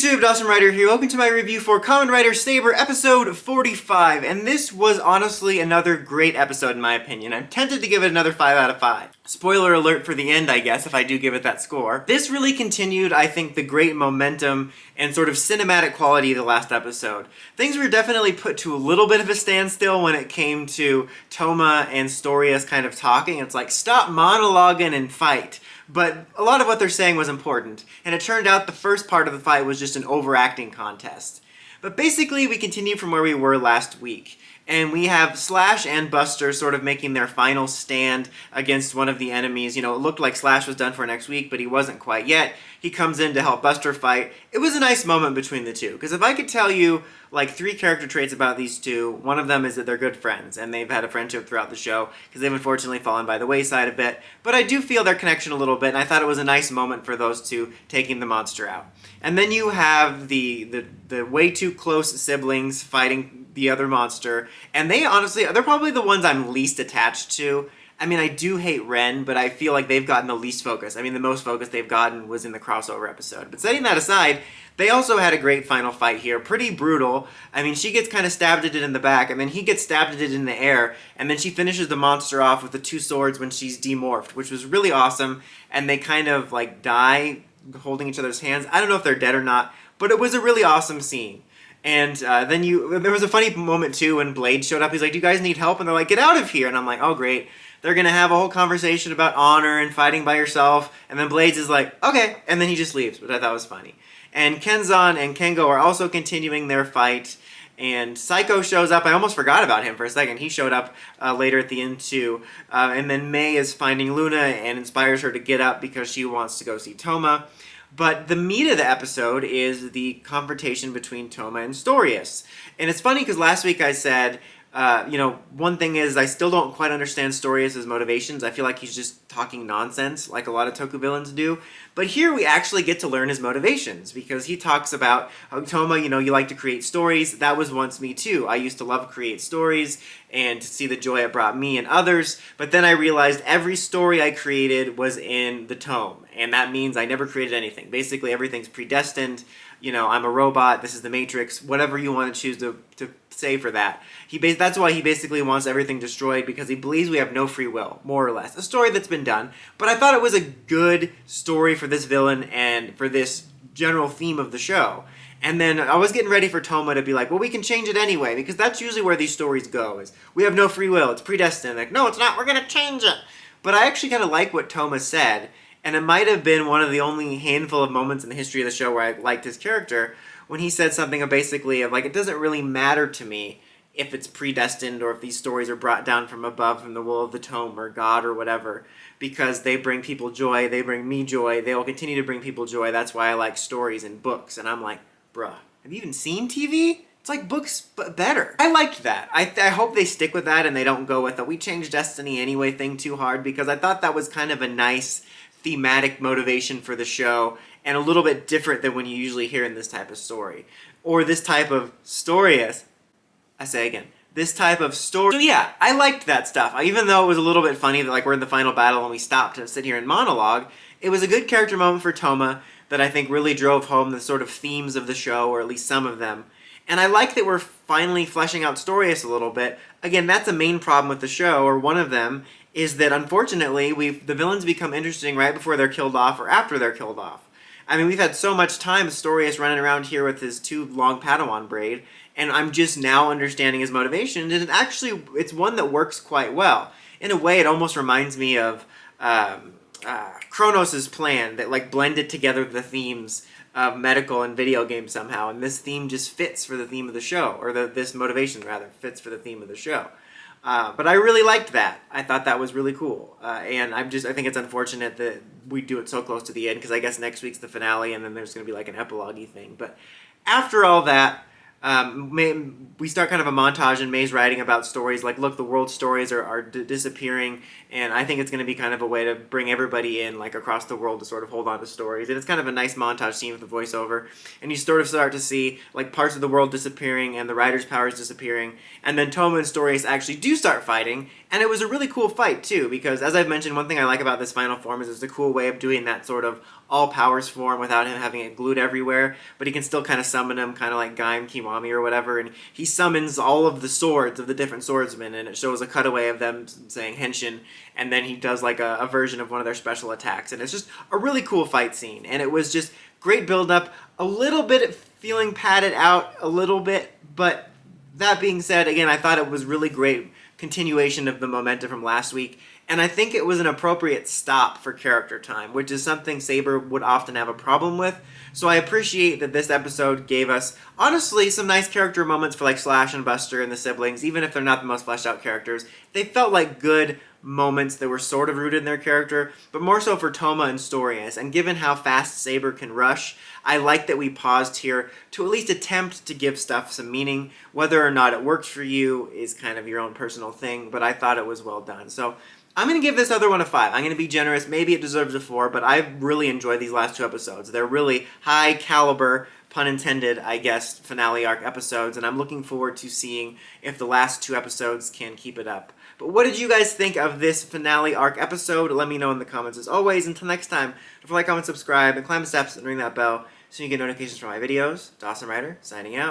YouTube, Dawson Rider here. Welcome to my review for Kamen Rider Saber episode 45, and this was honestly another great episode in my opinion. I'm tempted to give it another 5 out of 5. Spoiler alert for the end, I guess, if I do give it that score. This really continued, I think, the great momentum and sort of cinematic quality of the last episode. Things were definitely put to a little bit of a standstill when it came to Toma and Storius kind of talking. It's like, stop monologuing and fight. But a lot of what they're saying was important, and it turned out the first part of the fight was just an overacting contest. But basically, we continue from where we were last week, and we have Slash and Buster sort of making their final stand against one of the enemies. You know, it looked like Slash was done for next week, but he wasn't quite yet. He comes in to help Buster fight. It was a nice moment between the two, because if I could tell you like 3 character traits about these two, one of them is that they're good friends, and they've had a friendship throughout the show, because they've unfortunately fallen by the wayside a bit, but I do feel their connection a little bit, and I thought it was a nice moment for those two taking the monster out. And then you have the way too close siblings fighting the other monster, and they honestly, they're probably the ones I'm least attached to. I mean, I do hate Ren, but I feel like they've gotten the least focus. I mean, the most focus they've gotten was in the crossover episode. But setting that aside, they also had a great final fight here. Pretty brutal. I mean, she gets kind of stabbed at it in the back, and then he gets stabbed at it in the air, and then she finishes the monster off with the 2 swords when she's demorphed, which was really awesome, and they kind of, like, die holding each other's hands. I don't know if they're dead or not, but it was a really awesome scene. And then there was a funny moment, too, when Blade showed up. He's like, do you guys need help? And they're like, get out of here. And I'm like, oh, great. They're going to have a whole conversation about honor and fighting by yourself. And then Blades is like, okay. And then he just leaves, which I thought was funny. And Kenzan and Kengo are also continuing their fight. And Psycho shows up. I almost forgot about him for a second. He showed up later at the end, too. And then Mei is finding Luna and inspires her to get up because she wants to go see Toma. But the meat of the episode is the confrontation between Toma and Storius. And it's funny because last week I said, you know, one thing is I still don't quite understand Storius' motivations. I feel like he's just talking nonsense like a lot of Toku villains do. But here we actually get to learn his motivations because he talks about how, Toma, you know, you like to create stories. That was once me too. I used to love to create stories and to see the joy it brought me and others. But then I realized every story I created was in the tome. And that means I never created anything. Basically, everything's predestined. You know, I'm a robot. This is the Matrix. Whatever you want to choose to say for that. That's why he basically wants everything destroyed because he believes we have no free will, more or less. A story that's been done. But I thought it was a good story for this villain and for this general theme of the show. And then I was getting ready for Toma to be like, well, we can change it anyway, because that's usually where these stories go, is we have no free will, it's predestined. Like, no, it's not, we're going to change it. But I actually kind of like what Toma said, and it might have been one of the only handful of moments in the history of the show where I liked his character, when he said something of basically of like, it doesn't really matter to me if it's predestined or if these stories are brought down from above from the will of the tome or God or whatever, because they bring people joy, they bring me joy, they will continue to bring people joy. That's why I like stories and books. And I'm like, bruh, have you even seen TV? It's like books, but better. I liked that. I hope they stick with that and they don't go with the we changed destiny anyway thing too hard, because I thought that was kind of a nice thematic motivation for the show and a little bit different than when you usually hear in this type of story. Or this type of Storius. I say again, this type of story. So yeah, I liked that stuff. Even though it was a little bit funny that like we're in the final battle and we stopped to sit here and monologue, it was a good character moment for Toma that I think really drove home the sort of themes of the show, or at least some of them. And I like that we're finally fleshing out Storius a little bit. Again, that's a main problem with the show, or one of them, is that unfortunately the villains become interesting right before they're killed off or after they're killed off. I mean, we've had so much time Storius running around here with his 2 long Padawan braid, and I'm just now understanding his motivation, and actually, it's one that works quite well. In a way, it almost reminds me of Kronos' plan that like blended together the themes of medical and video games somehow, and this theme just fits for the theme of the show, or this motivation rather fits for the theme of the show. But I really liked that. I thought that was really cool, and I think it's unfortunate that we do it so close to the end, because I guess next week's the finale, and then there's going to be like an epilogue-y thing. But after all that, we start kind of a montage, and May's writing about stories like, look, the world stories are disappearing, and I think it's going to be kind of a way to bring everybody in, like, across the world to sort of hold on to stories. And it's kind of a nice montage scene with the voiceover, and you sort of start to see, like, parts of the world disappearing and the writer's powers disappearing, and then Toma and Storius actually do start fighting, and it was a really cool fight, too, because, as I've mentioned, one thing I like about this final form is it's a cool way of doing that sort of all powers for him without him having it glued everywhere, but he can still kind of summon them, kind of like Gaim Kiwami or whatever, and he summons all of the swords of the different swordsmen, and it shows a cutaway of them saying Henshin, and then he does like a version of one of their special attacks, and it's just a really cool fight scene, and it was just great build-up, a little bit feeling padded out a little bit, but that being said, again, I thought it was really great continuation of the momentum from last week, and I think it was an appropriate stop for character time, which is something Saber would often have a problem with. So I appreciate that this episode gave us, honestly, some nice character moments for like Slash and Buster and the siblings, even if they're not the most fleshed out characters. They felt like good moments that were sort of rooted in their character, but more so for Toma and Storius. And given how fast Saber can rush, I like that we paused here to at least attempt to give stuff some meaning. Whether or not it works for you is kind of your own personal thing, but I thought it was well done. So I'm going to give this other one a 5. I'm going to be generous. Maybe it deserves a 4, but I've really enjoyed these last 2 episodes. They're really high caliber, pun intended, I guess, finale arc episodes, and I'm looking forward to seeing if the last 2 episodes can keep it up. But what did you guys think of this finale arc episode? Let me know in the comments as always. Until next time, don't forget to like, comment, subscribe, and climb the steps and ring that bell so you get notifications from my videos. Dawson Rider, signing out.